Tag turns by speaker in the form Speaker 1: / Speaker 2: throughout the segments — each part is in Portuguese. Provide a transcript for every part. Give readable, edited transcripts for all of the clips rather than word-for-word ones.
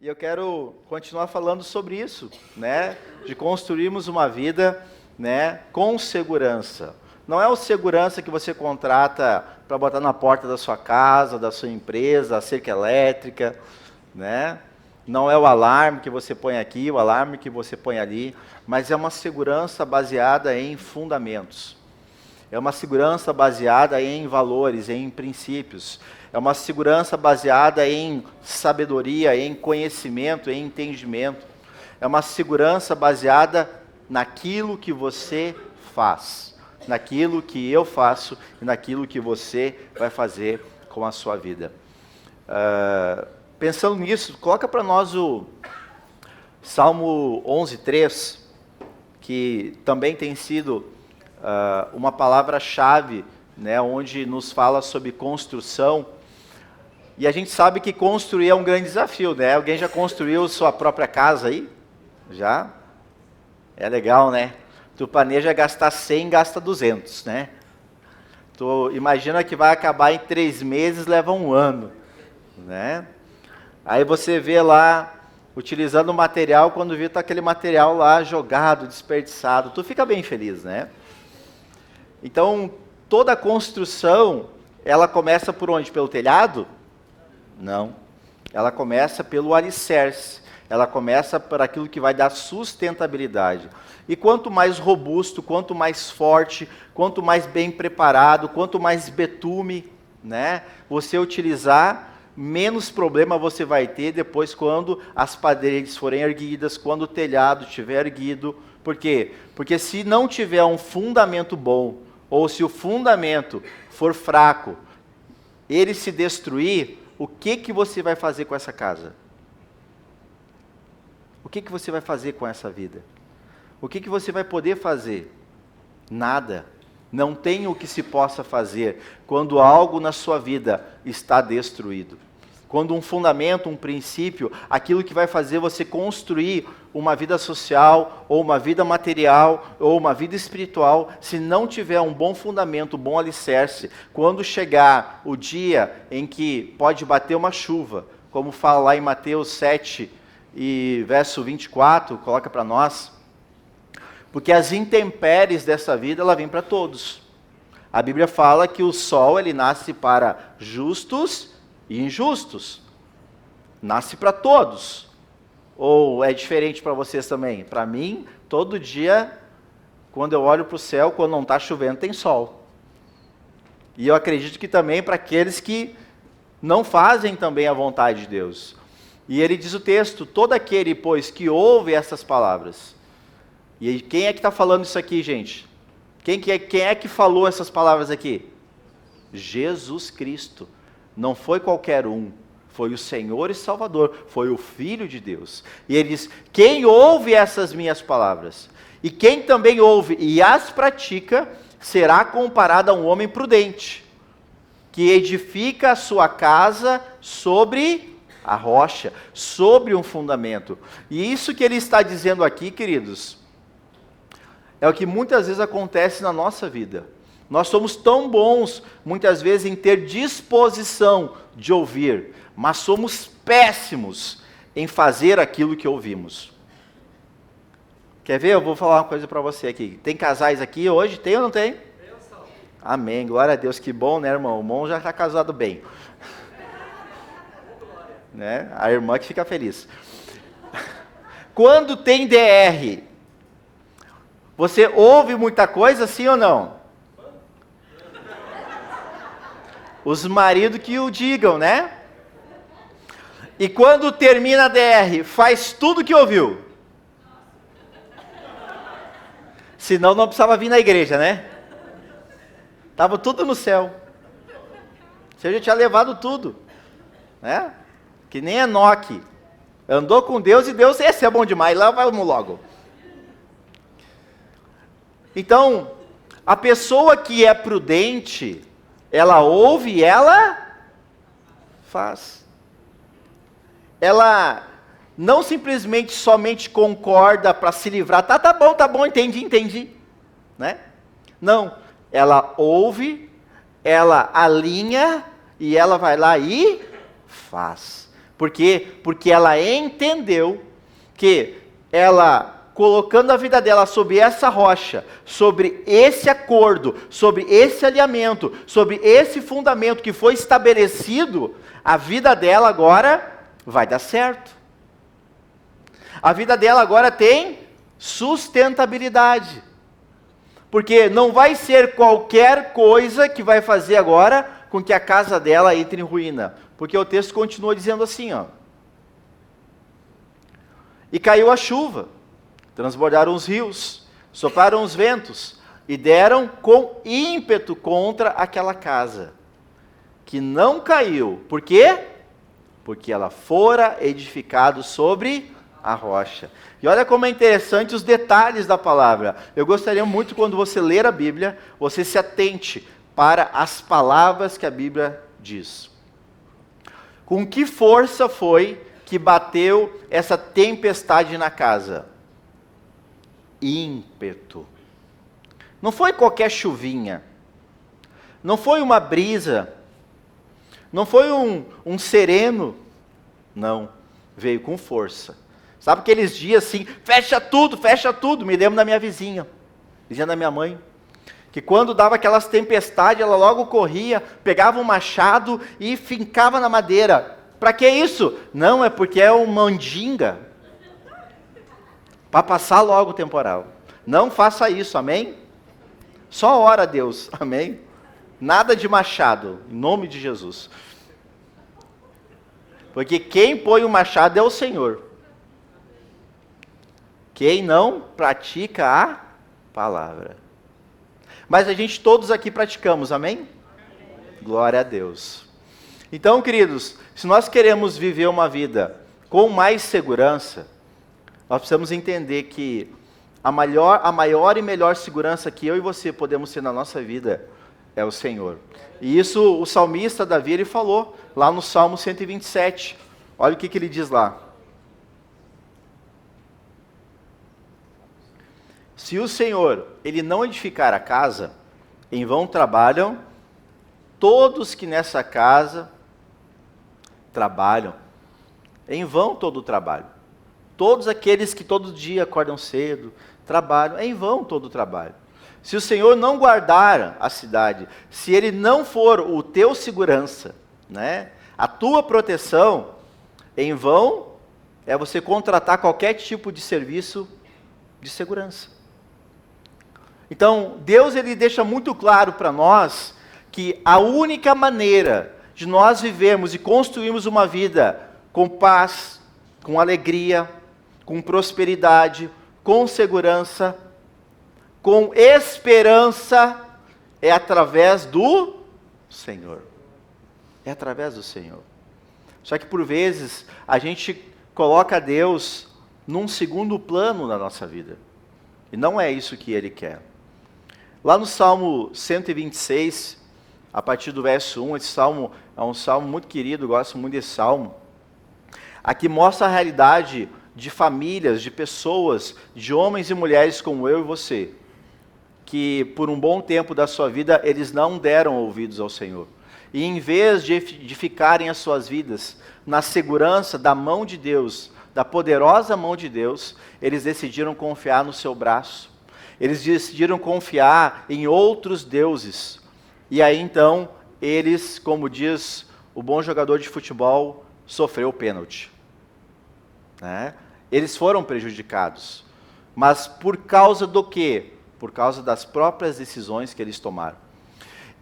Speaker 1: E eu quero continuar falando sobre isso, né? De construirmos uma vida, né, com segurança. Não é o segurança que você contrata para botar na porta da sua casa, da sua empresa, a cerca elétrica, né? Não é o alarme que você põe aqui, o alarme que você põe ali, mas é uma segurança baseada em fundamentos. É uma segurança baseada em valores, em princípios. É uma segurança baseada em sabedoria, em conhecimento, em entendimento. É uma segurança baseada naquilo que você faz, naquilo que eu faço e naquilo que você vai fazer com a sua vida. Pensando nisso, coloca para nós o Salmo 11:3, que também tem sido uma palavra-chave, né, onde nos fala sobre construção. E a gente sabe que construir é um grande desafio, né? Alguém já construiu sua própria casa aí? Já? É legal, né? Tu planeja gastar 100, gasta 200, né? Tu imagina que vai acabar em 3 meses, leva 1 ano, né? Aí você vê lá, utilizando o material, quando vê tá aquele material lá jogado, desperdiçado, tu fica bem feliz, né? Então, toda construção, ela começa por onde? Pelo telhado? Não. Ela começa pelo alicerce. Ela começa por aquilo que vai dar sustentabilidade. E quanto mais robusto, quanto mais forte, quanto mais bem preparado, quanto mais betume, né, você utilizar, menos problema você vai ter depois quando as paredes forem erguidas, quando o telhado estiver erguido. Por quê? Porque se não tiver um fundamento bom, ou se o fundamento for fraco, ele se destruir, o que você vai fazer com essa casa? O que você vai fazer com essa vida? O que você vai poder fazer? Nada. Não tem o que se possa fazer quando algo na sua vida está destruído. Quando um fundamento, um princípio, aquilo que vai fazer você construir uma vida social, ou uma vida material, ou uma vida espiritual, se não tiver um bom fundamento, um bom alicerce, quando chegar o dia em que pode bater uma chuva, como fala lá em Mateus 7, e verso 24, coloca para nós, porque as intempéries dessa vida, ela vem para todos. A Bíblia fala que o sol, ele nasce para justos e injustos. Nasce para todos. Ou é diferente para vocês também? Para mim, todo dia, quando eu olho para o céu, quando não está chovendo, tem sol. E eu acredito que também para aqueles que não fazem também a vontade de Deus. E ele diz o texto, todo aquele, pois, que ouve essas palavras. E quem é que está falando isso aqui, gente? Quem é que falou essas palavras aqui? Jesus Cristo. Não foi qualquer um, foi o Senhor e Salvador, foi o Filho de Deus. E ele diz, quem ouve essas minhas palavras, e quem também ouve e as pratica, será comparado a um homem prudente, que edifica a sua casa sobre a rocha, sobre um fundamento. E isso que ele está dizendo aqui, queridos, é o que muitas vezes acontece na nossa vida. Nós somos tão bons, muitas vezes, em ter disposição de ouvir, mas somos péssimos em fazer aquilo que ouvimos. Quer ver? Eu vou falar uma coisa para você aqui. Tem casais aqui hoje? Tem ou não tem? Amém, glória a Deus, que bom, né, irmão? O irmão já está casado bem. Né? A irmã que fica feliz. Quando tem DR, você ouve muita coisa, sim ou não? Os maridos que o digam, né? E quando termina a DR, faz tudo que ouviu. Senão não precisava vir na igreja, né? Estava tudo no céu. Você já tinha levado tudo. Né? Que nem Enoque. Andou com Deus e Deus, esse é bom demais, lá vamos logo. Então, a pessoa que é prudente, ela ouve e ela faz. Ela não simplesmente somente concorda para se livrar. Tá bom, entendi. Né? Não, ela ouve, ela alinha e ela vai lá e faz. Por quê? Porque ela entendeu que ela, colocando a vida dela sobre essa rocha, sobre esse acordo, sobre esse alinhamento, sobre esse fundamento que foi estabelecido, a vida dela agora vai dar certo. A vida dela agora tem sustentabilidade. Porque não vai ser qualquer coisa que vai fazer agora com que a casa dela entre em ruína. Porque o texto continua dizendo assim, ó. E caiu a chuva, transbordaram os rios, sopraram os ventos, e deram com ímpeto contra aquela casa, que não caiu. Por quê? Porque ela fora edificada sobre a rocha. E olha como é interessante os detalhes da palavra. Eu gostaria muito, quando você ler a Bíblia, você se atente para as palavras que a Bíblia diz. Com que força foi que bateu essa tempestade na casa? Ímpeto. Não foi qualquer chuvinha. Não foi uma brisa. Não foi um sereno. Não. Veio com força. Sabe aqueles dias assim, fecha tudo. Me lembro da minha vizinha, vizinha da minha mãe, que quando dava aquelas tempestades, ela logo corria, pegava um machado e fincava na madeira. Para que isso? Não, é porque é uma mandinga. Para passar logo o temporal. Não faça isso, amém? Só ora a Deus, amém? Nada de machado, em nome de Jesus. Porque quem põe o machado é o Senhor. Quem não pratica a palavra. Mas a gente todos aqui praticamos, amém? Glória a Deus. Então, queridos, se nós queremos viver uma vida com mais segurança, nós precisamos entender que a maior e melhor segurança que eu e você podemos ter na nossa vida é o Senhor. E isso o salmista Davi, ele falou lá no Salmo 127. Olha o que ele diz lá. Se o Senhor, ele não edificar a casa, em vão trabalham todos que nessa casa trabalham. Em vão todo o trabalho. Todos aqueles que todo dia acordam cedo, trabalham, em vão todo o trabalho. Se o Senhor não guardar a cidade, se ele não for o teu segurança, né, a tua proteção, em vão é você contratar qualquer tipo de serviço de segurança. Então, Deus ele deixa muito claro para nós que a única maneira de nós vivermos e construirmos uma vida com paz, com alegria, com prosperidade, com segurança, com esperança, é através do Senhor. É através do Senhor. Só que por vezes a gente coloca Deus num segundo plano na nossa vida. E não é isso que Ele quer. Lá no Salmo 126, a partir do verso 1, esse salmo é um salmo muito querido, eu gosto muito desse salmo. Aqui mostra a realidade de famílias, de pessoas, de homens e mulheres como eu e você, que por um bom tempo da sua vida, eles não deram ouvidos ao Senhor. E em vez de ficarem as suas vidas na segurança da mão de Deus, da poderosa mão de Deus, eles decidiram confiar no seu braço. Eles decidiram confiar em outros deuses. E aí então, eles, como diz o bom jogador de futebol, sofreu o pênalti. Né? Eles foram prejudicados. Mas por causa do quê? Por causa das próprias decisões que eles tomaram.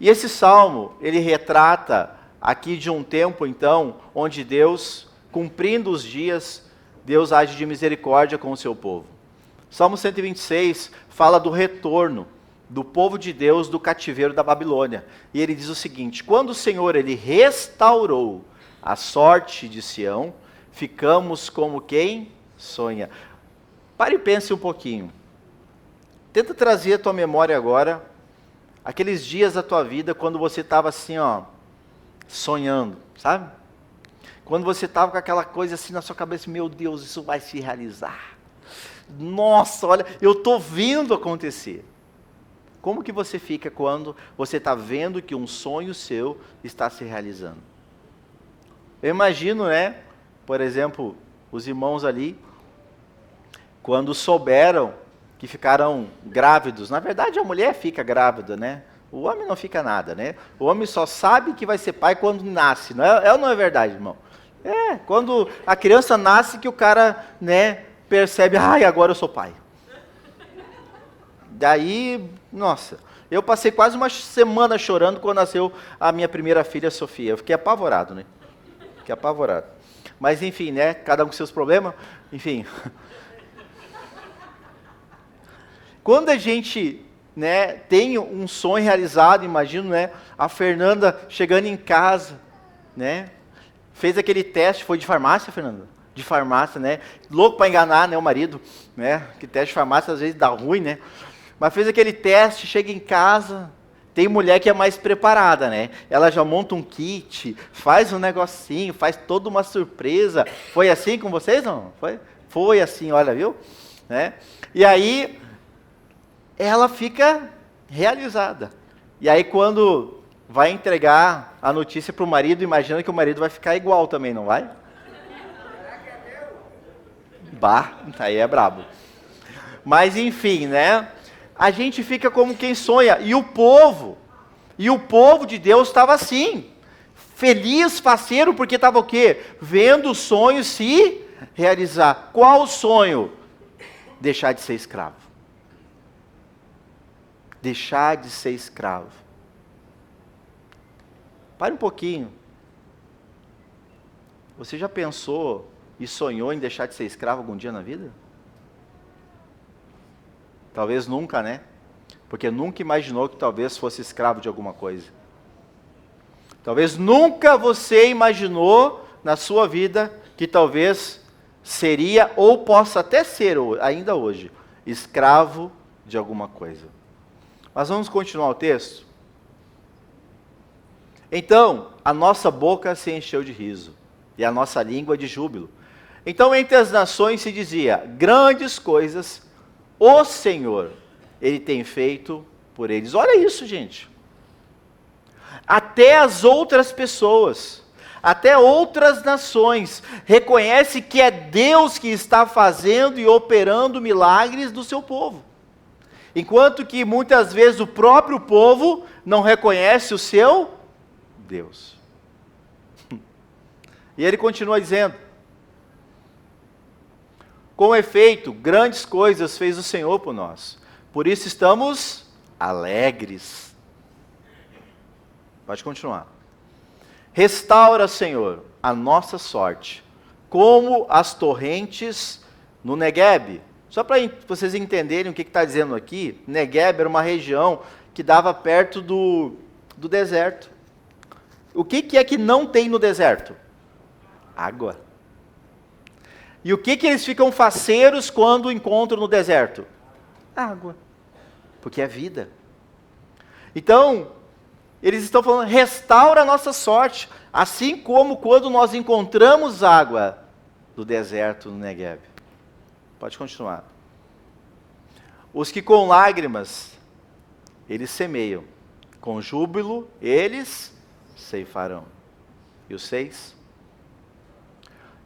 Speaker 1: E esse salmo, ele retrata aqui de um tempo, então, onde Deus, cumprindo os dias, Deus age de misericórdia com o seu povo. Salmo 126 fala do retorno do povo de Deus do cativeiro da Babilônia. E ele diz o seguinte: quando o Senhor ele restaurou a sorte de Sião, ficamos como quem sonha. Pare e pense um pouquinho. Tenta trazer à tua memória agora aqueles dias da tua vida quando você estava assim, ó, sonhando, sabe? Quando você estava com aquela coisa assim na sua cabeça, meu Deus, isso vai se realizar. Nossa, olha, eu estou vendo acontecer. Como que você fica quando você está vendo que um sonho seu está se realizando? Eu imagino, né, por exemplo, os irmãos ali, quando souberam que ficaram grávidos, na verdade a mulher fica grávida, né? O homem não fica nada, né? O homem só sabe que vai ser pai quando nasce, não é ou não é verdade, irmão? É, quando a criança nasce que o cara, né, percebe, ai, agora eu sou pai. Daí, nossa, eu passei quase uma semana chorando quando nasceu a minha primeira filha, Sofia. Eu fiquei apavorado, né? Fiquei apavorado. Mas enfim, né, cada um com seus problemas, enfim. Quando a gente, né, tem um sonho realizado, imagino, né, a Fernanda chegando em casa, né, fez aquele teste, foi de farmácia, Fernanda? De farmácia, né, louco para enganar, né, o marido, né, que teste de farmácia às vezes dá ruim, né, mas fez aquele teste, chega em casa, tem mulher que é mais preparada, né, ela já monta um kit, faz um negocinho, faz toda uma surpresa. Foi assim com vocês, não? Foi assim, olha, viu? Né, e aí ela fica realizada. E aí quando vai entregar a notícia para o marido, imagina que o marido vai ficar igual também, não vai? Bah, aí é brabo. Mas enfim, né? A gente fica como quem sonha. E o povo de Deus estava assim, feliz, faceiro, porque estava o quê? Vendo o sonho se realizar. Qual o sonho? Deixar de ser escravo. Deixar de ser escravo. Pare um pouquinho. Você já pensou e sonhou em deixar de ser escravo algum dia na vida? Talvez nunca, né? Porque nunca imaginou que talvez fosse escravo de alguma coisa. Talvez nunca você imaginou na sua vida que talvez seria ou possa até ser ainda hoje escravo de alguma coisa. Mas vamos continuar o texto? Então, a nossa boca se encheu de riso, e a nossa língua de júbilo. Então, entre as nações se dizia, grandes coisas o Senhor, Ele tem feito por eles. Olha isso, gente. Até as outras pessoas, até outras nações, reconhecem que é Deus que está fazendo e operando milagres do seu povo. Enquanto que muitas vezes o próprio povo não reconhece o seu Deus. E ele continua dizendo, com efeito, grandes coisas fez o Senhor por nós, por isso estamos alegres. Pode continuar. Restaura, Senhor, a nossa sorte, como as torrentes no Neguebe. Só para vocês entenderem o que está dizendo aqui, Neguebe era uma região que dava perto do deserto. O que é que não tem no deserto? Água. E o que eles ficam faceiros quando encontram no deserto? Água. Porque é vida. Então, eles estão falando, restaura a nossa sorte, assim como quando nós encontramos água do deserto no Negueb. Pode continuar. Os que com lágrimas, eles semeiam, com júbilo, eles ceifarão. E o 6?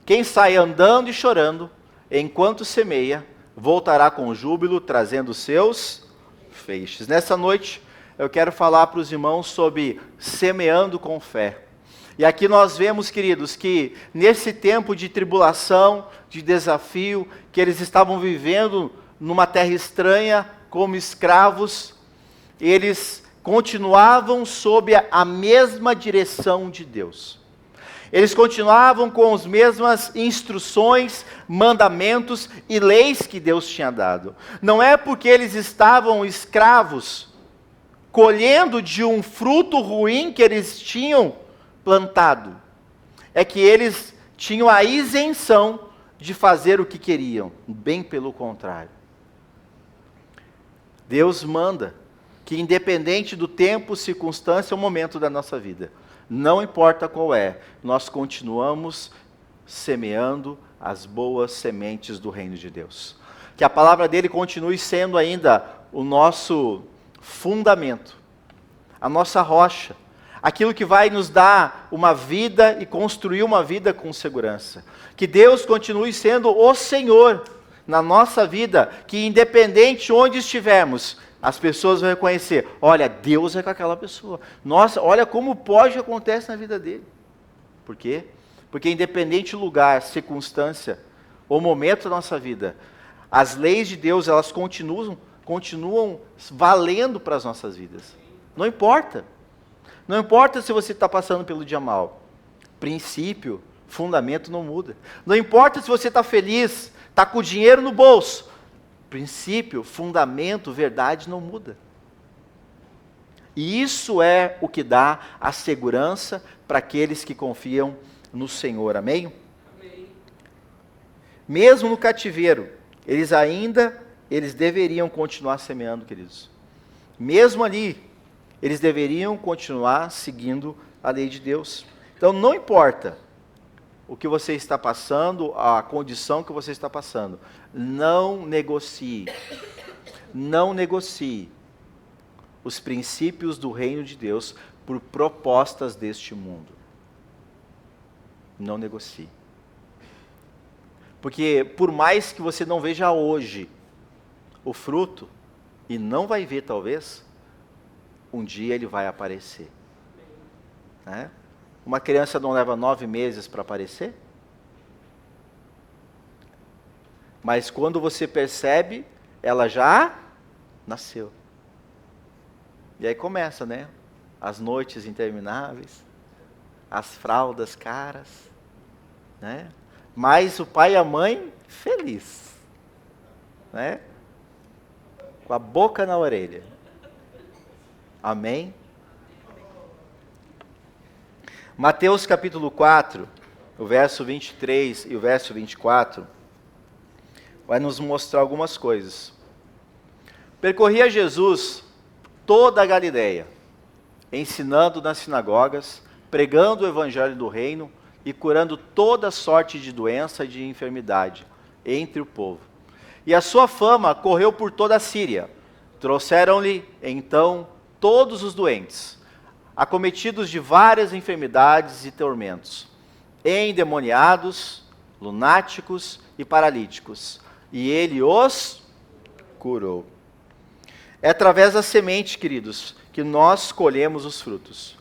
Speaker 1: Quem sai andando e chorando, enquanto semeia, voltará com júbilo, trazendo seus feixes. Nessa noite, eu quero falar para os irmãos sobre semeando com fé. E aqui nós vemos, queridos, que nesse tempo de tribulação, de desafio, que eles estavam vivendo numa terra estranha, como escravos, eles continuavam sob a mesma direção de Deus. Eles continuavam com as mesmas instruções, mandamentos e leis que Deus tinha dado. Não é porque eles estavam escravos, colhendo de um fruto ruim que eles tinham plantado. É que eles tinham a isenção de fazer o que queriam, bem pelo contrário. Deus manda que independente do tempo, circunstância ou momento da nossa vida, não importa qual é, nós continuamos semeando as boas sementes do reino de Deus. Que a palavra dele continue sendo ainda o nosso fundamento, a nossa rocha, aquilo que vai nos dar uma vida e construir uma vida com segurança. Que Deus continue sendo o Senhor na nossa vida, que independente onde estivermos, as pessoas vão reconhecer, olha, Deus é com aquela pessoa. Nossa, olha como pode acontecer na vida dele. Por quê? Porque independente do lugar, circunstância ou momento da nossa vida, as leis de Deus, elas continuam valendo para as nossas vidas. Não importa. Não importa se você está passando pelo dia mal. Princípio, fundamento não muda. Não importa se você está feliz, está com o dinheiro no bolso. Princípio, fundamento, verdade não muda. E isso é o que dá a segurança para aqueles que confiam no Senhor. Amém? Amém. Mesmo no cativeiro, eles deveriam continuar semeando, queridos. Mesmo ali, eles deveriam continuar seguindo a lei de Deus. Então, não importa o que você está passando, a condição que você está passando, não negocie os princípios do reino de Deus por propostas deste mundo. Não negocie. Porque por mais que você não veja hoje o fruto, e não vai ver talvez, um dia ele vai aparecer. Né? Uma criança não leva 9 meses para aparecer? Mas quando você percebe, ela já nasceu. E aí começa, né? As noites intermináveis, as fraldas caras, né? Mas o pai e a mãe feliz, né? Com a boca na orelha. Amém? Mateus capítulo 4, o verso 23 e o verso 24, vai nos mostrar algumas coisas. Percorria Jesus toda a Galileia, ensinando nas sinagogas, pregando o evangelho do reino e curando toda sorte de doença e de enfermidade entre o povo. E a sua fama correu por toda a Síria. Trouxeram-lhe, então, todos os doentes, acometidos de várias enfermidades e tormentos, endemoniados, lunáticos e paralíticos, e ele os curou. É através da semente, queridos, que nós colhemos os frutos.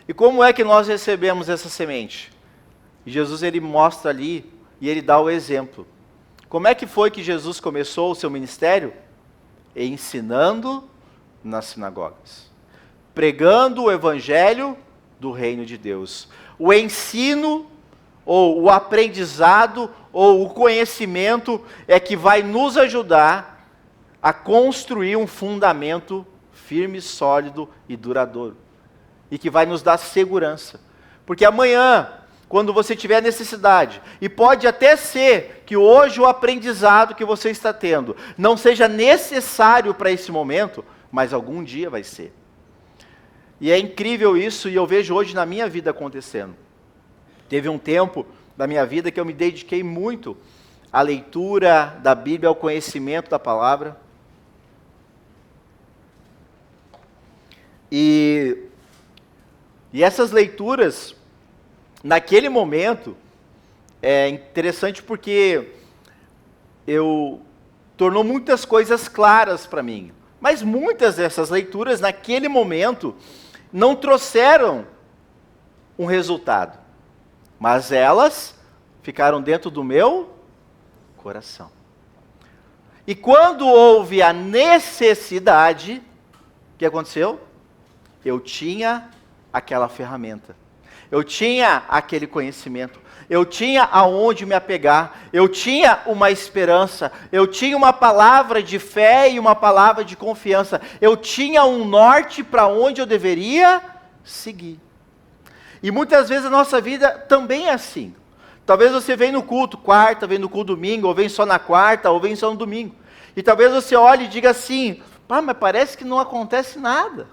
Speaker 1: E como é que nós recebemos essa semente? Jesus, ele mostra ali e ele dá o exemplo. Como é que foi que Jesus começou o seu ministério? Ensinando nas sinagogas, pregando o evangelho do reino de Deus. O ensino, ou o aprendizado, ou o conhecimento é que vai nos ajudar a construir um fundamento firme, sólido e duradouro. E que vai nos dar segurança. Porque amanhã, quando você tiver necessidade, e pode até ser que hoje o aprendizado que você está tendo não seja necessário para esse momento, mas algum dia vai ser. E é incrível isso, e eu vejo hoje na minha vida acontecendo. Teve um tempo da minha vida que eu me dediquei muito à leitura da Bíblia, ao conhecimento da palavra. E essas leituras, naquele momento, é interessante porque tornou muitas coisas claras para mim. Mas muitas dessas leituras, naquele momento, não trouxeram um resultado. Mas elas ficaram dentro do meu coração. E quando houve a necessidade, o que aconteceu? Eu tinha aquela ferramenta. Eu tinha aquele conhecimento. Eu tinha aonde me apegar. Eu tinha uma esperança. Eu tinha uma palavra de fé e uma palavra de confiança. Eu tinha um norte para onde eu deveria seguir. E muitas vezes a nossa vida também é assim. Talvez você venha no culto quarta, vem no culto domingo, ou vem só na quarta, ou vem só no domingo. E talvez você olhe e diga assim, mas parece que não acontece nada.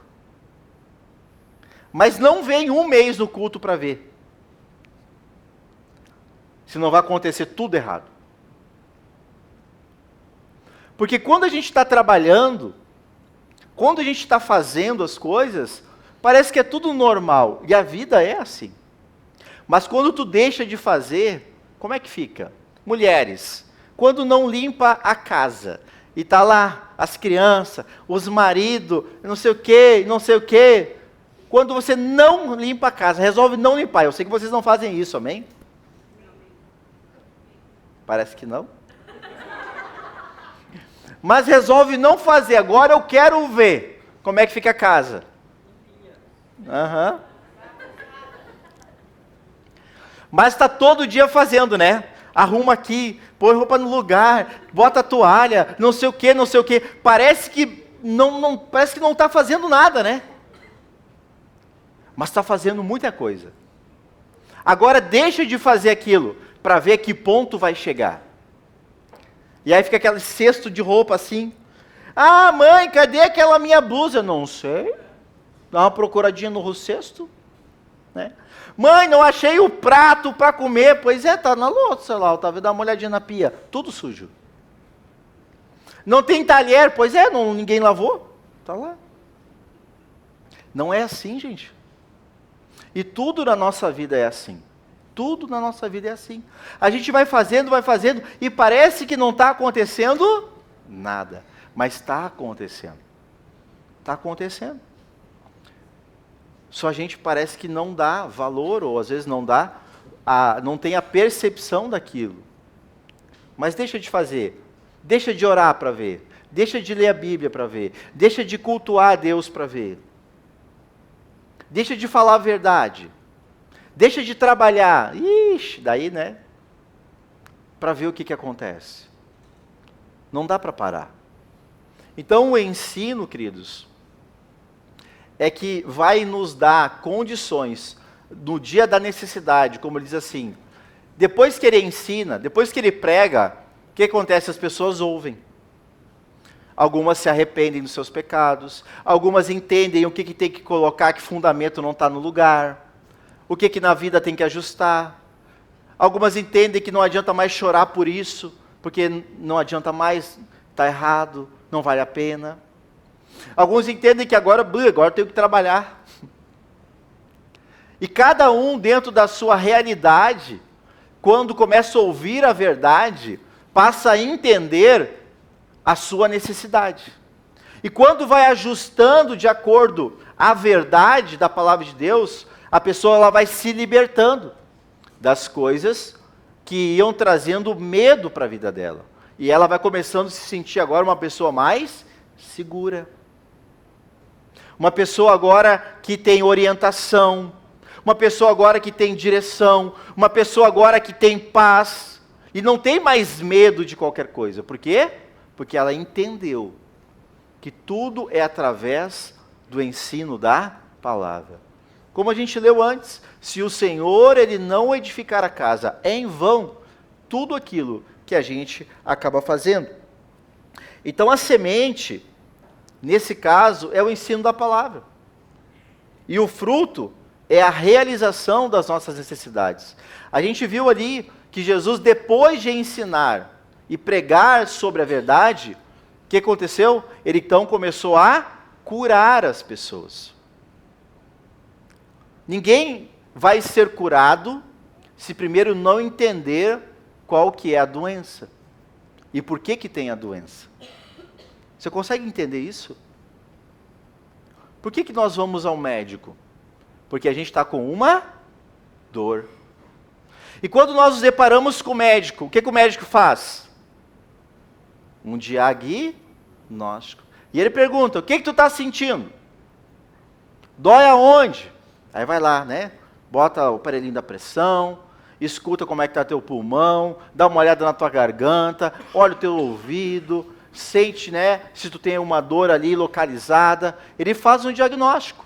Speaker 1: Mas não vem um mês no culto para ver. Senão vai acontecer tudo errado. Porque quando a gente está trabalhando, quando a gente está fazendo as coisas, Parece que é tudo normal. E a vida é assim. Mas quando tu deixa de fazer, como é que fica? Mulheres, quando não limpa a casa, e tá lá as crianças, os maridos, não sei o quê, não sei o quê. Quando você não limpa a casa, resolve não limpar. Eu sei que vocês não fazem isso, amém? Parece que não. Mas resolve não fazer. Agora eu quero ver como é que fica a casa. Aham. Mas está todo dia fazendo, né? Arruma aqui, põe roupa no lugar, bota a toalha, não sei o que, não sei o que. Parece que não está fazendo nada, né? Mas está fazendo muita coisa. Agora deixa de fazer aquilo para ver que ponto vai chegar. E aí fica aquele cesto de roupa assim. Ah, mãe, cadê aquela minha blusa? Não sei. Dá uma procuradinha no cesto, né? Mãe, não achei o prato para comer. Pois é, tá na louça lá, talvez dá uma olhadinha na pia, tudo sujo. Não tem talher, pois é, ninguém lavou, tá lá. Não é assim, gente. E tudo na nossa vida é assim. Tudo na nossa vida é assim. A gente vai fazendo, e parece que não está acontecendo nada. Mas está acontecendo. Está acontecendo. Só a gente parece que não dá valor, ou às vezes não tem a percepção daquilo. Mas deixa de fazer. Deixa de orar para ver. Deixa de ler a Bíblia para ver. Deixa de cultuar a Deus para ver. Deixa de falar a verdade. Deixa de trabalhar. Ixi, daí, né? Para ver o que acontece. Não dá para parar. Então o ensino, queridos, é que vai nos dar condições no dia da necessidade, como ele diz assim, depois que ele ensina, depois que ele prega, o que acontece? As pessoas ouvem. Algumas se arrependem dos seus pecados, algumas entendem o que tem que colocar, que fundamento não está no lugar, o que na vida tem que ajustar. Algumas entendem que não adianta mais chorar por isso, porque não adianta mais, está errado, não vale a pena. Alguns entendem que agora eu tenho que trabalhar. E cada um dentro da sua realidade, quando começa a ouvir a verdade, passa a entender a sua necessidade. E quando vai ajustando de acordo à verdade da palavra de Deus, a pessoa ela vai se libertando das coisas que iam trazendo medo para a vida dela. E ela vai começando a se sentir agora uma pessoa mais segura. Uma pessoa agora que tem orientação. Uma pessoa agora que tem direção. Uma pessoa agora que tem paz. E não tem mais medo de qualquer coisa. Por quê? Porque ela entendeu que tudo é através do ensino da palavra. Como a gente leu antes, se o Senhor ele não edificar a casa, é em vão tudo aquilo que a gente acaba fazendo. Então a semente, nesse caso, é o ensino da palavra. E o fruto é a realização das nossas necessidades. A gente viu ali que Jesus, depois de ensinar e pregar sobre a verdade, o que aconteceu? Ele então começou a curar as pessoas. Ninguém vai ser curado se primeiro não entender qual que é a doença e por que tem a doença. Você consegue entender isso? Por que nós vamos ao médico? Porque a gente está com uma dor. E quando nós nos deparamos com o médico, o que o médico faz? Um diagnóstico. E ele pergunta, o que tu está sentindo? Dói aonde? Aí vai lá, né? Bota o aparelhinho da pressão, escuta como é que está teu pulmão, dá uma olhada na tua garganta, olha o teu ouvido, sente, né, se tu tem uma dor ali localizada. Ele faz um diagnóstico.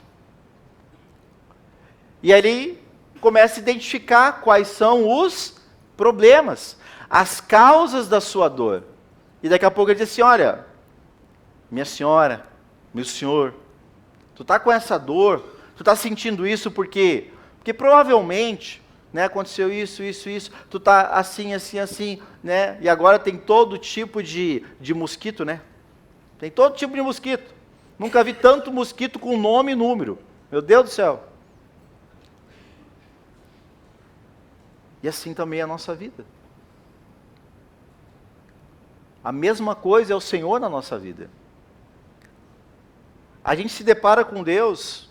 Speaker 1: E aí ele começa a identificar quais são os problemas, as causas da sua dor. E daqui a pouco ele diz assim, olha, minha senhora, meu senhor, tu está com essa dor, tu está sentindo isso por quê? Porque provavelmente, né, aconteceu isso, tu está assim, né, e agora tem todo tipo de mosquito, né? Tem todo tipo de mosquito. Nunca vi tanto mosquito com nome e número. Meu Deus do céu. E assim também é a nossa vida. A mesma coisa é o Senhor na nossa vida. A gente se depara com Deus,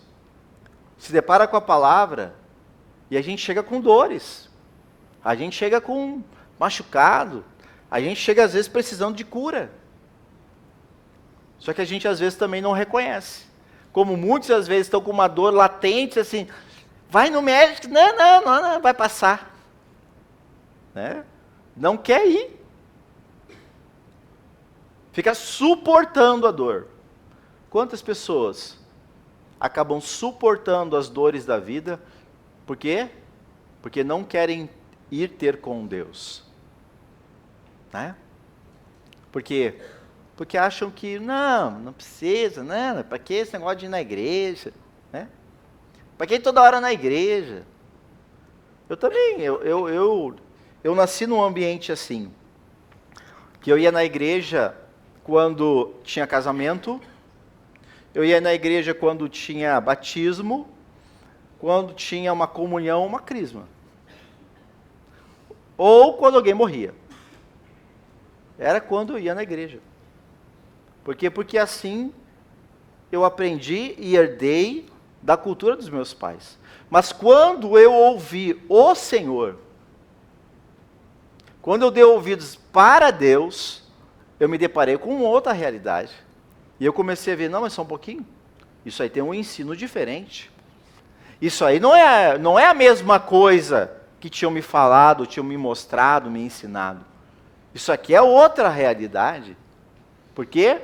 Speaker 1: se depara com a palavra, e a gente chega com dores. A gente chega com machucado. A gente chega às vezes precisando de cura. Só que a gente às vezes também não reconhece. Como muitos às vezes estão com uma dor latente, assim, vai no médico, não, vai passar. Né? Não quer ir. Fica suportando a dor. Quantas pessoas acabam suportando as dores da vida? Por quê? Porque não querem ir ter com Deus. Né? Por quê? Porque acham que não precisa, né? Para que esse negócio de ir na igreja? Né? Para que toda hora na igreja? Eu também, eu nasci num ambiente assim, que eu ia na igreja quando tinha casamento, eu ia na igreja quando tinha batismo, quando tinha uma comunhão, uma crisma. Ou quando alguém morria. Era quando eu ia na igreja. Por quê? Porque assim eu aprendi e herdei da cultura dos meus pais. Mas quando eu ouvi o Senhor, quando eu dei ouvidos para Deus, eu me deparei com outra realidade. E eu comecei a ver, não, mas só um pouquinho. Isso aí tem um ensino diferente. Isso aí não é a mesma coisa que tinham me falado, tinham me mostrado, me ensinado. Isso aqui é outra realidade. Por quê?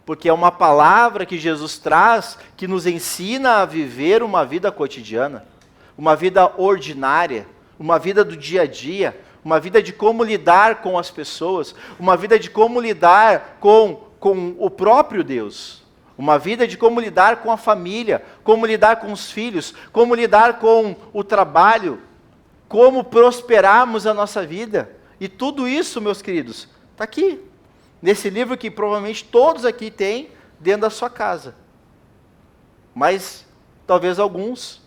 Speaker 1: Porque é uma palavra que Jesus traz que nos ensina a viver uma vida cotidiana, uma vida ordinária, uma vida do dia a dia, uma vida de como lidar com as pessoas, uma vida de como lidar com o próprio Deus, uma vida de como lidar com a família, como lidar com os filhos, como lidar com o trabalho, como prosperarmos a nossa vida. E tudo isso, meus queridos, está aqui, nesse livro que provavelmente todos aqui têm dentro da sua casa. Mas talvez alguns,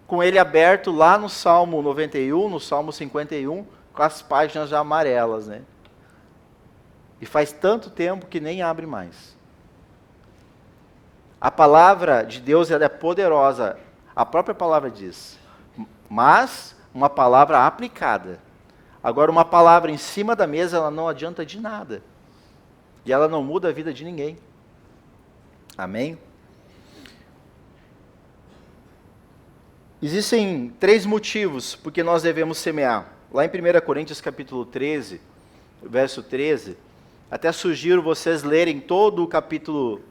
Speaker 1: com ele aberto lá no Salmo 91, no Salmo 51, com as páginas já amarelas, né? E faz tanto tempo que nem abre mais. A palavra de Deus, ela é poderosa, a própria palavra diz, mas uma palavra aplicada. Agora, uma palavra em cima da mesa, ela não adianta de nada. E ela não muda a vida de ninguém. Amém? Existem 3 motivos porque nós devemos semear. Lá em 1 Coríntios capítulo 13, verso 13, até sugiro vocês lerem todo o capítulo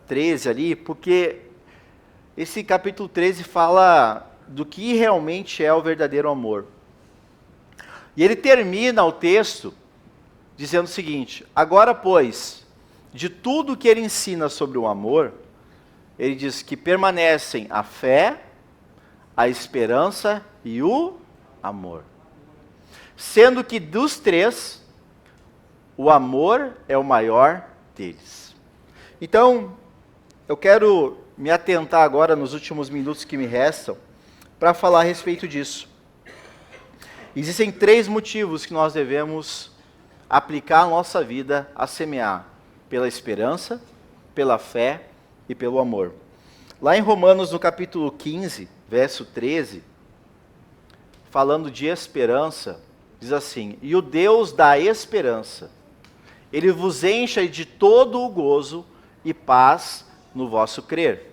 Speaker 1: 13 ali, porque esse capítulo 13 fala do que realmente é o verdadeiro amor. E ele termina o texto dizendo o seguinte: agora, pois, de tudo que ele ensina sobre o amor, ele diz que permanecem a fé, a esperança e o amor. Sendo que dos 3, o amor é o maior deles. Então, eu quero me atentar agora, nos últimos minutos que me restam, para falar a respeito disso. Existem 3 motivos que nós devemos aplicar a nossa vida a semear: pela esperança, pela fé e pelo amor. Lá em Romanos, no capítulo 15, verso 13, falando de esperança, diz assim: e o Deus da esperança, ele vos encha de todo o gozo e paz no vosso crer,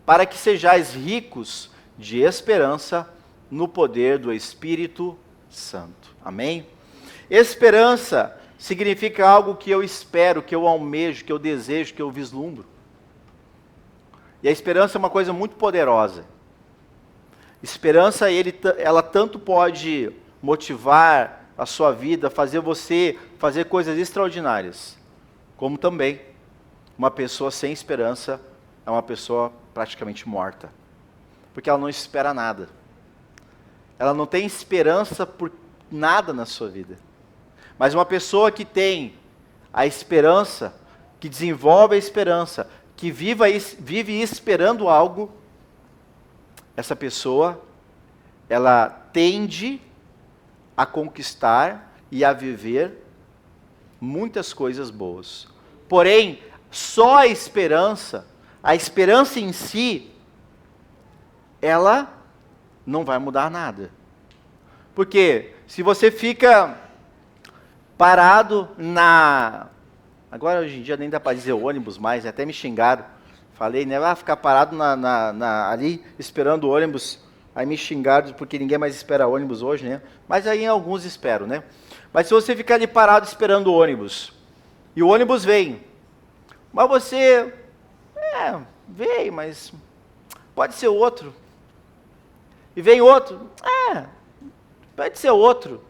Speaker 1: para que sejais ricos de esperança no poder do Espírito Santo. Amém? Esperança significa algo que eu espero, que eu almejo, que eu desejo, que eu vislumbro. E a esperança é uma coisa muito poderosa. Esperança, ela tanto pode motivar a sua vida, fazer você fazer coisas extraordinárias, como também uma pessoa sem esperança é uma pessoa praticamente morta, porque ela não espera nada. Ela não tem esperança por nada na sua vida. Mas uma pessoa que tem a esperança, que desenvolve a esperança, que vive esperando algo, essa pessoa, ela tende a conquistar e a viver muitas coisas boas. Porém, só a esperança em si, ela não vai mudar nada. Porque se você fica parado agora hoje em dia nem dá para dizer ônibus mais, até me xingaram. Falei, né? Ficar parado ali esperando o ônibus. Aí me xingaram porque ninguém mais espera ônibus hoje, né? Mas aí alguns esperam, né? Mas se você ficar ali parado esperando o ônibus, e o ônibus vem, mas você, veio, mas pode ser outro. E vem outro, pode ser outro.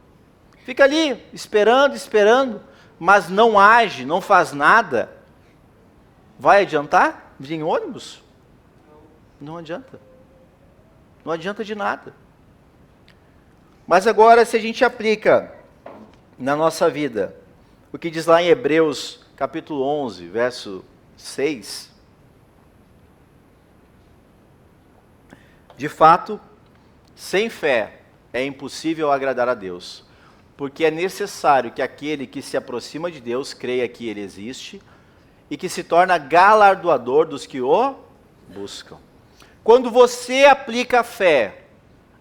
Speaker 1: Fica ali esperando, mas não age, não faz nada. Vai adiantar vir em ônibus? Não adianta. Não adianta de nada. Mas agora, se a gente aplica na nossa vida, o que diz lá em Hebreus, capítulo 11, verso 6, de fato, sem fé é impossível agradar a Deus, porque é necessário que aquele que se aproxima de Deus creia que Ele existe e que se torna galardoador dos que o buscam. Quando você aplica a fé,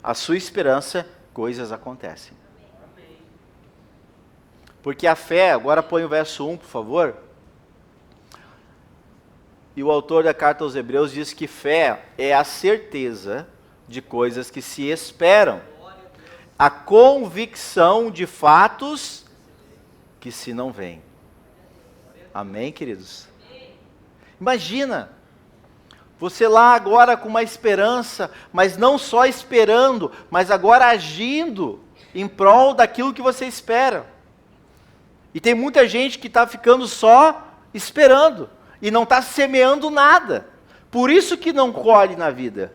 Speaker 1: a sua esperança, coisas acontecem. Porque a fé, agora põe o verso 1, por favor. E o autor da carta aos Hebreus diz que fé é a certeza de coisas que se esperam, a convicção de fatos que se não veem. Amém, queridos? Imagina, você lá agora com uma esperança, mas não só esperando, mas agora agindo em prol daquilo que você espera. E tem muita gente que está ficando só esperando, e não está semeando nada. Por isso que não colhe na vida.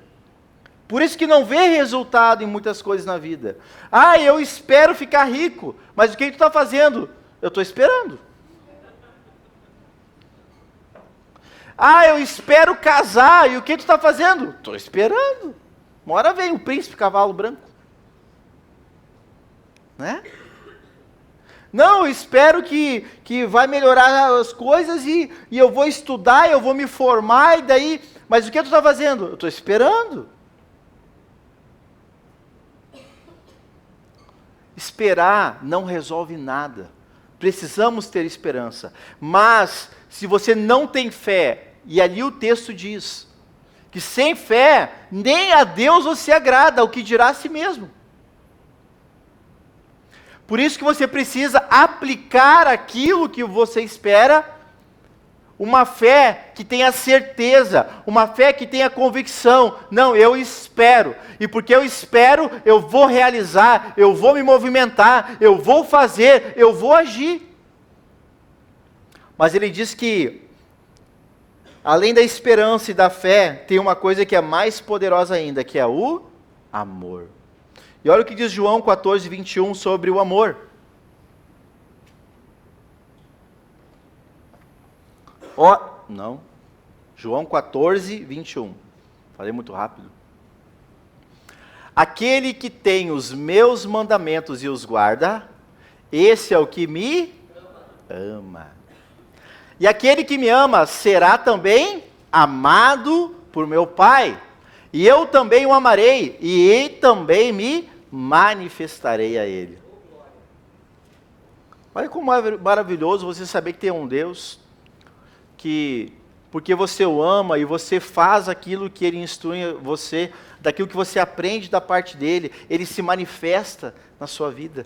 Speaker 1: Por isso que não vê resultado em muitas coisas na vida. Eu espero ficar rico, mas o que tu está fazendo? Eu estou esperando. Eu espero casar, e o que tu está fazendo? Estou esperando. Uma hora vem o príncipe cavalo branco. Né? Não, eu espero que vai melhorar as coisas e eu vou estudar, eu vou me formar, e daí... Mas o que tu está fazendo? Eu estou esperando. Esperar não resolve nada. Precisamos ter esperança. Mas, se você não tem fé, e ali o texto diz, que sem fé, nem a Deus você agrada, o que dirá a si mesmo. Por isso que você precisa aplicar aquilo que você espera, uma fé que tenha certeza, uma fé que tenha convicção. Não, eu espero, e porque eu espero, eu vou realizar, eu vou me movimentar, eu vou fazer, eu vou agir. Mas ele diz que, além da esperança e da fé, tem uma coisa que é mais poderosa ainda, que é o amor. E olha o que diz João 14, 21 sobre o amor. João 14, 21. Falei muito rápido. Aquele que tem os meus mandamentos e os guarda, esse é o que me ama. E aquele que me ama será também amado por meu Pai. E eu também o amarei, e ele também me manifestarei a ele. Olha como é maravilhoso você saber que tem um Deus que, porque você o ama e você faz aquilo que ele instrui você, daquilo que você aprende da parte dele, ele se manifesta na sua vida.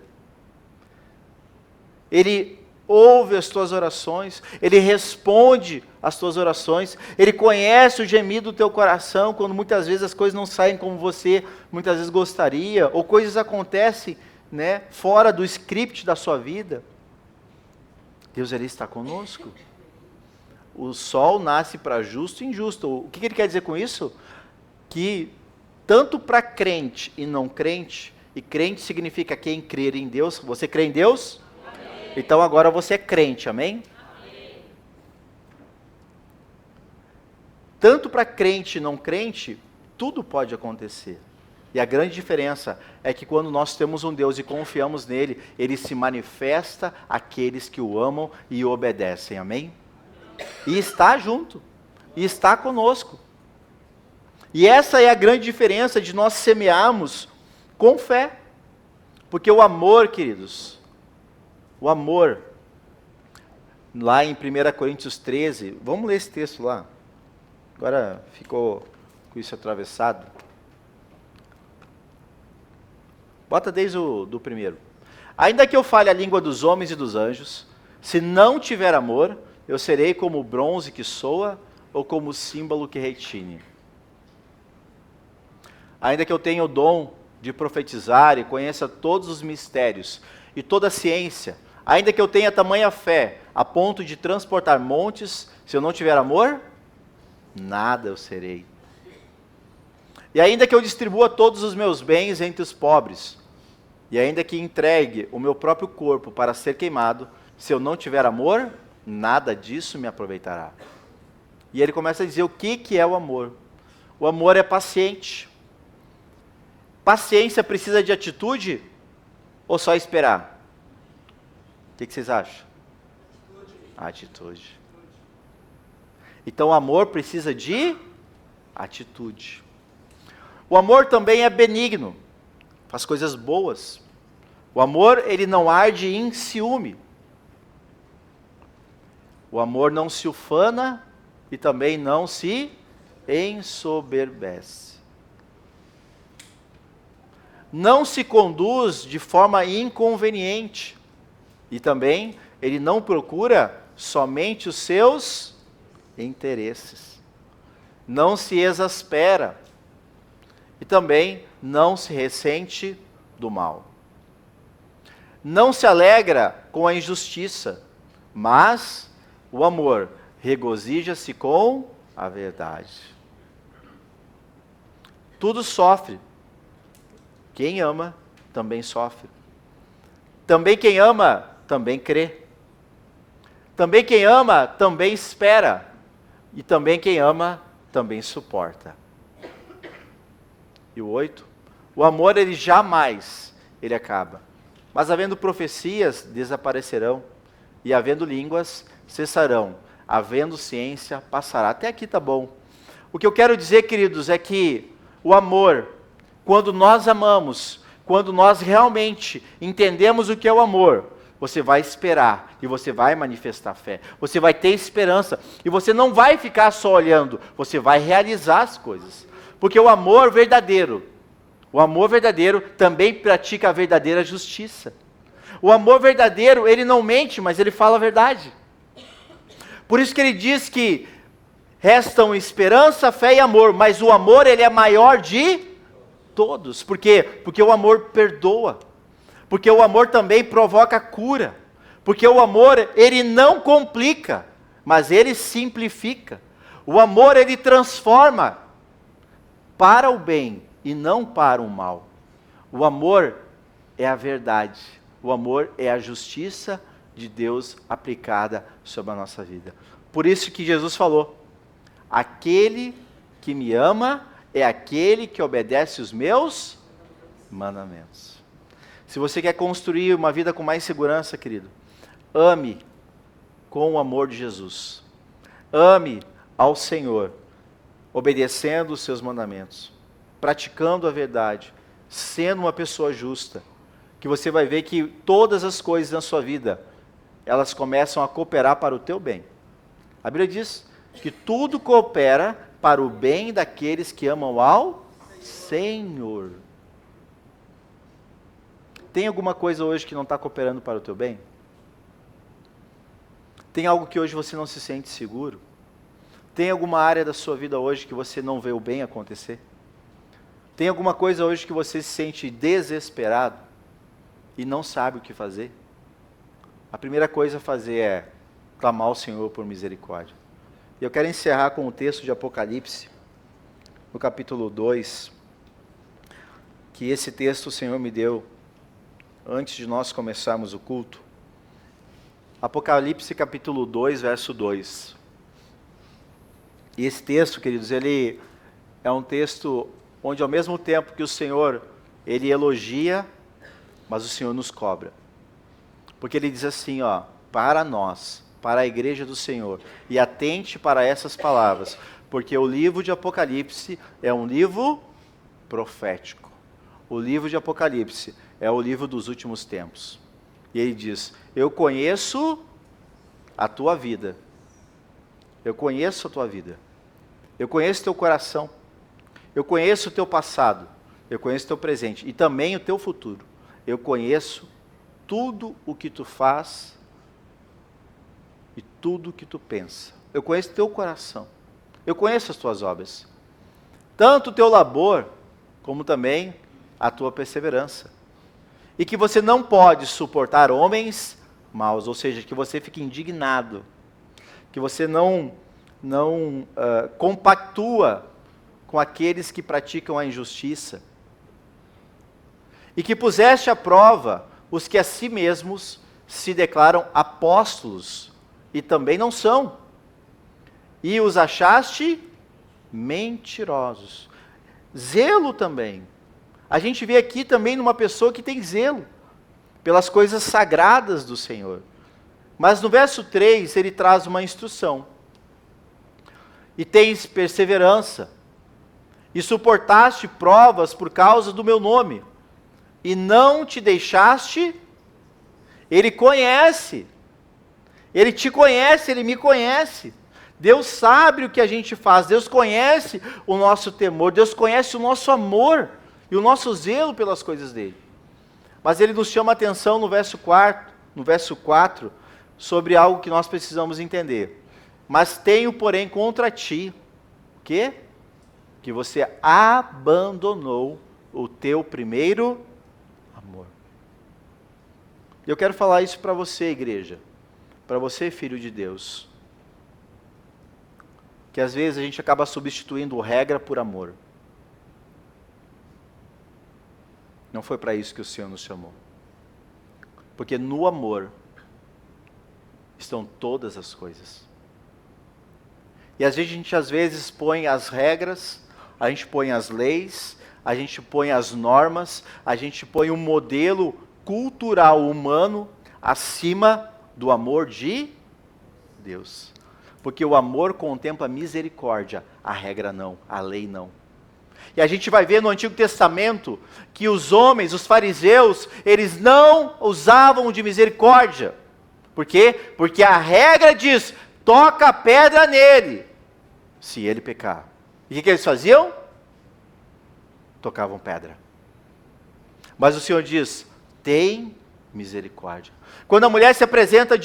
Speaker 1: Ele ouve as tuas orações, ele responde às tuas orações, ele conhece o gemido do teu coração, quando muitas vezes as coisas não saem como você muitas vezes gostaria, ou coisas acontecem, né, fora do script da sua vida. Deus, ele está conosco. O sol nasce para justo e injusto. O que ele quer dizer com isso? Que tanto para crente e não crente, e crente significa quem crer em Deus. Você crê em Deus? Então agora você é crente, amém? tanto para crente e não crente, tudo pode acontecer. E a grande diferença é que quando nós temos um Deus e confiamos nele, ele se manifesta àqueles que o amam e o obedecem, amém? E está junto, e está conosco. E essa é a grande diferença de nós semearmos com fé. Porque o amor, queridos, o amor, lá em 1 Coríntios 13, vamos ler esse texto lá. Agora ficou com isso atravessado. Bota desde do primeiro. Ainda que eu fale a língua dos homens e dos anjos, se não tiver amor, eu serei como o bronze que soa ou como o símbolo que retine. Ainda que eu tenha o dom de profetizar e conheça todos os mistérios e toda a ciência, ainda que eu tenha tamanha fé a ponto de transportar montes, se eu não tiver amor, nada eu serei. E ainda que eu distribua todos os meus bens entre os pobres, e ainda que entregue o meu próprio corpo para ser queimado, se eu não tiver amor, nada disso me aproveitará. E ele começa a dizer o que é o amor. O amor é paciente. Paciência precisa de atitude ou só esperar? O que vocês acham? Atitude. Então o amor precisa de atitude. O amor também é benigno, faz coisas boas. O amor, ele não arde em ciúme. O amor não se ufana e também não se ensoberbece. Não se conduz de forma inconveniente. E também ele não procura somente os seus interesses. Não se exaspera. E também não se ressente do mal. Não se alegra com a injustiça, mas o amor regozija-se com a verdade. Tudo sofre. Quem ama, também sofre. Também quem ama, também crê. Também quem ama, também espera. E também quem ama, também suporta. E o 8, o amor ele jamais ele acaba. Mas havendo profecias, desaparecerão. E havendo línguas, cessarão. Havendo ciência, passará. Até aqui tá bom. O que eu quero dizer, queridos, é que o amor, quando nós amamos, quando nós realmente entendemos o que é o amor, você vai esperar e você vai manifestar fé. Você vai ter esperança e você não vai ficar só olhando, você vai realizar as coisas. Porque o amor verdadeiro também pratica a verdadeira justiça. O amor verdadeiro, ele não mente, mas ele fala a verdade. Por isso que ele diz que restam esperança, fé e amor, mas o amor ele é maior de todos. Por quê? Porque o amor perdoa. Porque o amor também provoca cura. Porque o amor, ele não complica, mas ele simplifica. O amor, ele transforma para o bem e não para o mal. O amor é a verdade. O amor é a justiça de Deus aplicada sobre a nossa vida. Por isso que Jesus falou: aquele que me ama é aquele que obedece os meus mandamentos. Se você quer construir uma vida com mais segurança, querido, ame com o amor de Jesus. Ame ao Senhor, obedecendo os seus mandamentos, praticando a verdade, sendo uma pessoa justa, que você vai ver que todas as coisas na sua vida, elas começam a cooperar para o teu bem. A Bíblia diz que tudo coopera para o bem daqueles que amam ao Senhor. Tem alguma coisa hoje que não está cooperando para o teu bem? Tem algo que hoje você não se sente seguro? Tem alguma área da sua vida hoje que você não vê o bem acontecer? Tem alguma coisa hoje que você se sente desesperado e não sabe o que fazer? A primeira coisa a fazer é clamar ao Senhor por misericórdia. E eu quero encerrar com o texto de Apocalipse, no capítulo 2, que esse texto o Senhor me deu antes de nós começarmos o culto. Apocalipse capítulo 2, verso 2. E esse texto, queridos, ele é um texto onde ao mesmo tempo que o Senhor, ele elogia, mas o Senhor nos cobra. Porque ele diz assim, ó, para nós, para a igreja do Senhor, e atente para essas palavras, porque o livro de Apocalipse é um livro profético. O livro de Apocalipse é o livro dos últimos tempos. E ele diz, eu conheço a tua vida. Eu conheço a tua vida. Eu conheço teu coração. Eu conheço o teu passado. Eu conheço o teu presente. E também o teu futuro. Eu conheço tudo o que tu faz e tudo o que tu pensa. Eu conheço o teu coração. Eu conheço as tuas obras. Tanto o teu labor, como também a tua perseverança. E que você não pode suportar homens maus, ou seja, que você fique indignado, que você não compactua com aqueles que praticam a injustiça, e que puseste à prova os que a si mesmos se declaram apóstolos, e também não são, e os achaste mentirosos. Zelo também. A gente vê aqui também numa pessoa que tem zelo pelas coisas sagradas do Senhor. Mas no verso 3 ele traz uma instrução. E tens perseverança, e suportaste provas por causa do meu nome, e não te deixaste. Ele conhece, ele te conhece, ele me conhece. Deus sabe o que a gente faz, Deus conhece o nosso temor, Deus conhece o nosso amor e o nosso zelo pelas coisas dele. Mas ele nos chama a atenção no verso 4, sobre algo que nós precisamos entender. Mas tenho, porém, contra ti, o quê? Que você abandonou o teu primeiro amor. Eu quero falar isso para você, igreja, para você, filho de Deus, que às vezes a gente acaba substituindo regra por amor. Não foi para isso que o Senhor nos chamou. Porque no amor estão todas as coisas. E a gente às vezes põe as regras, a gente põe as leis, a gente põe as normas, a gente põe um modelo cultural humano acima do amor de Deus. Porque o amor contempla a misericórdia, a regra não, a lei não. E a gente vai ver no Antigo Testamento que os homens, os fariseus, eles não usavam de misericórdia. Por quê? Porque a regra diz, toca a pedra nele, se ele pecar. E o que eles faziam? Tocavam pedra. Mas o Senhor diz, tem misericórdia. Quando a mulher se apresenta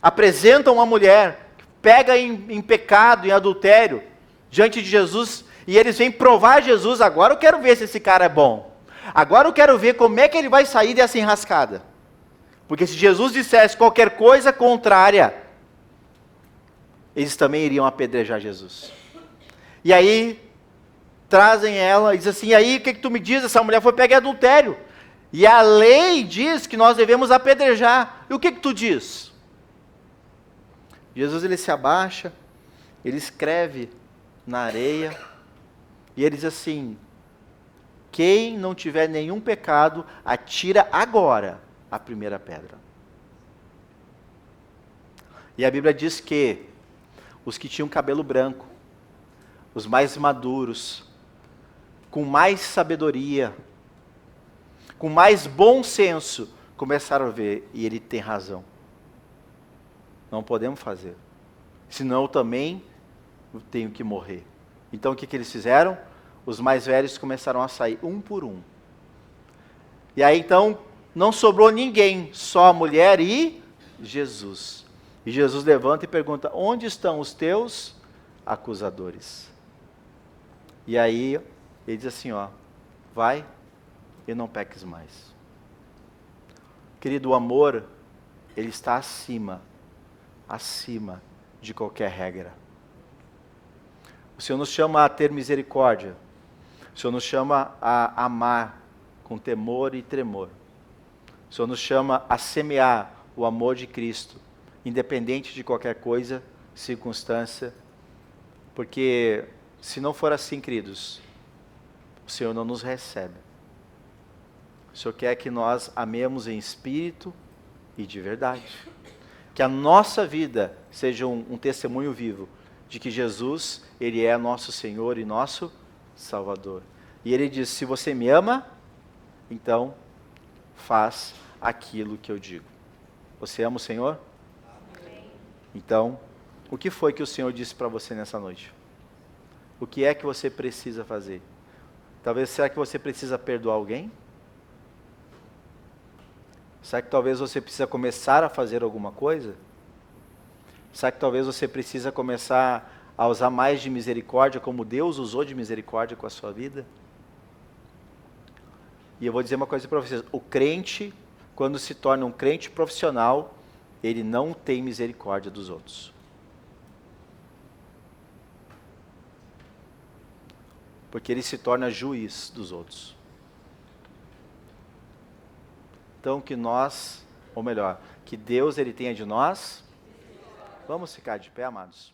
Speaker 1: apresenta uma mulher, pega em pecado, em adultério, diante de Jesus, e eles vêm provar Jesus. Agora eu quero ver se esse cara é bom. Agora eu quero ver como é que ele vai sair dessa enrascada. Porque se Jesus dissesse qualquer coisa contrária, eles também iriam apedrejar Jesus. E aí, trazem ela e diz assim, e aí o que tu me diz? Essa mulher foi pega em adultério. E a lei diz que nós devemos apedrejar. E o que tu diz? Jesus, ele se abaixa, ele escreve na areia, e ele diz assim, quem não tiver nenhum pecado, atira agora a primeira pedra. E a Bíblia diz que os que tinham cabelo branco, os mais maduros, com mais sabedoria, com mais bom senso, começaram a ver, e ele tem razão. Não podemos fazer, senão eu também tenho que morrer. Então o que eles fizeram? Os mais velhos começaram a sair, um por um. E aí então, não sobrou ninguém, só a mulher e Jesus. E Jesus levanta e pergunta, onde estão os teus acusadores? E aí, ele diz assim, ó, vai e não peques mais. Querido, o amor, ele está acima de qualquer regra. O Senhor nos chama a ter misericórdia. O Senhor nos chama a amar com temor e tremor. O Senhor nos chama a semear o amor de Cristo, independente de qualquer coisa, circunstância, Porque se não for assim, queridos, o Senhor não nos recebe. O Senhor quer que nós amemos em espírito e de verdade. Que a nossa vida seja um testemunho vivo de que Jesus, Ele é nosso Senhor e nosso Salvador. E Ele diz, se você me ama, então faz aquilo que eu digo. Você ama o Senhor?
Speaker 2: Amém.
Speaker 1: Então, o que foi que o Senhor disse para você nessa noite? O que é que você precisa fazer? Talvez, será que você precisa perdoar alguém? Será que talvez você precisa começar a fazer alguma coisa? Será que talvez você precisa começar a usar mais de misericórdia, como Deus usou de misericórdia com a sua vida? E eu vou dizer uma coisa para vocês, o crente, quando se torna um crente profissional, ele não tem misericórdia dos outros. Porque ele se torna juiz dos outros. Então que nós, ou melhor, que Deus ele tenha de nós. Vamos ficar de pé, amados.